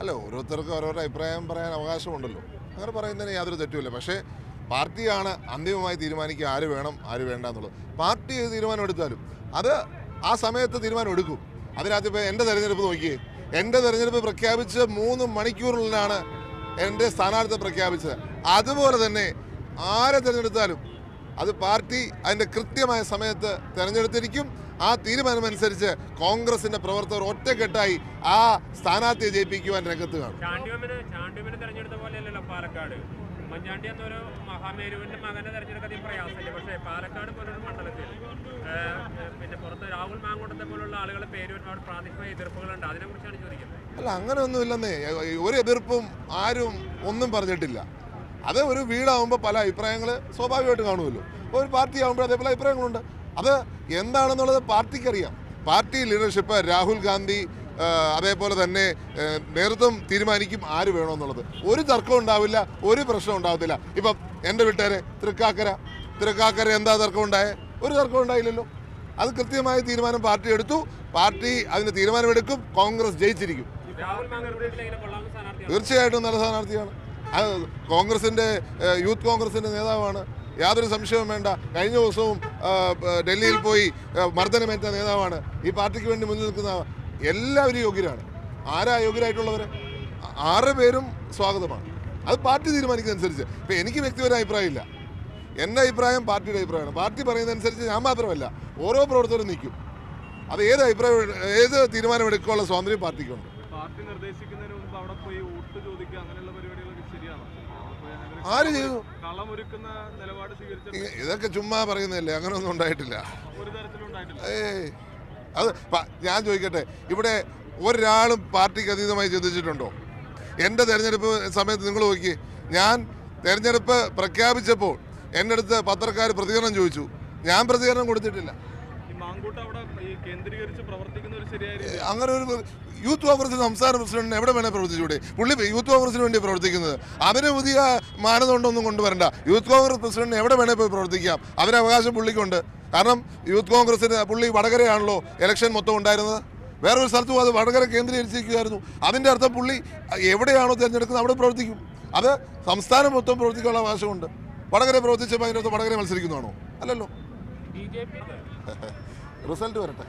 അല്ല, ഓരോരുത്തർക്കും ഓരോരോ അഭിപ്രായം പറയാൻ അവകാശമുണ്ടല്ലോ. അങ്ങനെ പറയുന്നതിന് യാതൊരു തെറ്റുമില്ല. പക്ഷേ പാർട്ടിയാണ് അന്തിമമായി തീരുമാനിക്കുക ആര് വേണം ആര് വേണ്ട എന്നുള്ളത്. പാർട്ടി തീരുമാനം എടുത്താലും അത് ആ സമയത്ത് തീരുമാനം എടുക്കും. അതിനകത്ത് ഇപ്പോൾ എൻ്റെ തെരഞ്ഞെടുപ്പ് നോക്കിയേ, എൻ്റെ തെരഞ്ഞെടുപ്പ് പ്രഖ്യാപിച്ച് 3 മണിക്കൂറിലാണ് എൻ്റെ സ്ഥാനാർത്ഥിയെ പ്രഖ്യാപിച്ചത്. അതുപോലെ തന്നെ ആരെ തിരഞ്ഞെടുത്താലും അത് പാർട്ടി അതിൻ്റെ കൃത്യമായ സമയത്ത് തിരഞ്ഞെടുത്തിരിക്കും. ആ തീരുമാനമനുസരിച്ച് കോൺഗ്രസിന്റെ പ്രവർത്തകർ ഒറ്റക്കെട്ടായി ആ സ്ഥാനാർത്ഥിയെ ജയിപ്പിക്കുവാൻ രംഗത്ത് കാണും. തെരഞ്ഞെടുത്ത പോലെയല്ലല്ലോ പാലക്കാട്. ഉമ്മൻചാണ്ടി എന്നൊരു മഹാമേരുവിന്റെ മകനെ തെരഞ്ഞെടുക്കാൻ പ്രയാസമില്ല. പക്ഷേ പാലക്കാട് പോലൊരു മണ്ഡലത്തിൽ പിന്നെ പുറത്ത് രാഹുൽ മാങ്കൂട്ടത്തെ പോലുള്ള ആളുകളെ പേര് ഒരുപാട് പ്രാദേശിക എതിർപ്പുകളുണ്ട്. അതിനെക്കുറിച്ചാണ് ചോദിക്കുന്നത്. അല്ല, അങ്ങനെയൊന്നുമില്ലെന്നേ. ഒരു എതിർപ്പും ആരും ഒന്നും പറഞ്ഞിട്ടില്ല. അത് ഒരു വീടാകുമ്പോൾ പല അഭിപ്രായങ്ങൾ സ്വാഭാവികമായിട്ട് കാണുമല്ലോ. ഒരു പാർട്ടി ആകുമ്പോൾ അതേപോലെ അഭിപ്രായങ്ങളുണ്ട്. അത് എന്താണെന്നുള്ളത് പാർട്ടിക്കറിയാം. പാർട്ടി ലീഡർഷിപ്പ് രാഹുൽ ഗാന്ധി അതേപോലെ തന്നെ നേതൃത്വം തീരുമാനിക്കും ആര് വേണമെന്നുള്ളത്. ഒരു തർക്കം ഉണ്ടാവില്ല, ഒരു പ്രശ്നം ഉണ്ടാകത്തില്ല. ഇപ്പം എൻ്റെ വീട്ടുകാരെ തൃക്കാക്കര എന്താ തർക്കം ഉണ്ടായേ? ഒരു തർക്കം ഉണ്ടായില്ലല്ലോ. അത് കൃത്യമായ തീരുമാനം പാർട്ടി എടുത്തു. പാർട്ടി അതിന് തീരുമാനമെടുക്കും. കോൺഗ്രസ് ജയിച്ചിരിക്കും. തീർച്ചയായിട്ടും നല്ല സ്ഥാനാർത്ഥിയാണ്. അത് കോൺഗ്രസിൻ്റെ യൂത്ത് കോൺഗ്രസിൻ്റെ നേതാവാണ്, യാതൊരു സംശയവും വേണ്ട. കഴിഞ്ഞ ദിവസവും ഡൽഹിയിൽ പോയി മർദ്ദനമേറ്റ നേതാവാണ്. ഈ പാർട്ടിക്ക് വേണ്ടി മുന്നിൽ നിൽക്കുന്ന എല്ലാവരും യോഗ്യരാണ്. ആരാ യോഗ്യരായിട്ടുള്ളവർ? 6 പേരും സ്വാഗതമാണ്. അത് പാർട്ടി തീരുമാനിക്കുന്നതനുസരിച്ച്. ഇപ്പം എനിക്ക് വ്യക്തിപരമായ അഭിപ്രായമില്ല. എൻ്റെ അഭിപ്രായം പാർട്ടിയുടെ അഭിപ്രായമാണ്. പാർട്ടി പറയുന്നതനുസരിച്ച് ഞാൻ മാത്രമല്ല, ഓരോ പ്രവർത്തകരും നിൽക്കും. അത് ഏത് തീരുമാനമെടുക്കാനുള്ള സ്വാതന്ത്ര്യം പാർട്ടിക്കുണ്ട്. പാർട്ടി നിർദ്ദേശിക്കുന്നതിന് മുമ്പ് അവിടെ പോയി വോട്ട് ചോദിക്കുക അങ്ങനെയുള്ള പരിപാടികളൊക്കെ ശരിയാണ്. ആര് ചെയ്തു? കളമൊരുക്കുന്ന നിലപാട് സ്വീകരിച്ച ഇതൊക്കെ ചുമ്മാ പറയുന്നതല്ലേ. അങ്ങനെയൊന്നും ഉണ്ടായിട്ടില്ല. ഒരു തരത്തിലും ഉണ്ടായിട്ടില്ല. അത് ഞാൻ ചോദിക്കട്ടെ, ഇവിടെ ഒരാളും പാർട്ടിക്ക് അതീതമായി ചിന്തിച്ചിട്ടുണ്ടോ? എൻ്റെ തെരഞ്ഞെടുപ്പ് സമയത്ത് നിങ്ങൾ നോക്കി, ഞാൻ തെരഞ്ഞെടുപ്പ് പ്രഖ്യാപിച്ചപ്പോൾ എൻ്റെ അടുത്ത് പത്രക്കാർ പ്രതികരണം ചോദിച്ചു. ഞാൻ പ്രതികരണം കൊടുത്തിട്ടില്ല. അങ്ങനെ ഒരു യൂത്ത് കോൺഗ്രസ് സംസ്ഥാന പ്രസിഡന്റിന് എവിടെ വേണേൽ പ്രവർത്തിച്ചൂടെ? പുള്ളി യൂത്ത് കോൺഗ്രസിന് വേണ്ടി പ്രവർത്തിക്കുന്നത്. അതിന് പുതിയ മാനദണ്ഡമൊന്നും കൊണ്ടുവരണ്ട. യൂത്ത് കോൺഗ്രസ് പ്രസിഡന്റിന് എവിടെ വേണേൽ പോയി പ്രവർത്തിക്കാം. അതിന് അവകാശം പുള്ളിക്കുണ്ട്. കാരണം യൂത്ത് കോൺഗ്രസിന് പുള്ളി വടകരയാണല്ലോ ഇലക്ഷൻ മൊത്തം ഉണ്ടായിരുന്നത്. വേറൊരു സ്ഥലത്തും അത് വടകര കേന്ദ്രീകരിച്ചിരിക്കുകയായിരുന്നു. അതിൻ്റെ അർത്ഥം പുള്ളി എവിടെയാണോ തിരഞ്ഞെടുക്കുന്നത് അവിടെ പ്രവർത്തിക്കും. അത് സംസ്ഥാനം മൊത്തം പ്രവർത്തിക്കാനുള്ള അവകാശമുണ്ട്. വടകര പ്രവർത്തിച്ചപ്പോൾ അതിൻ്റെ അർത്ഥം വടകര മത്സരിക്കുന്നതാണോ? അല്ലല്ലോ. BJP റിസൾട്ട് വരട്ടെ.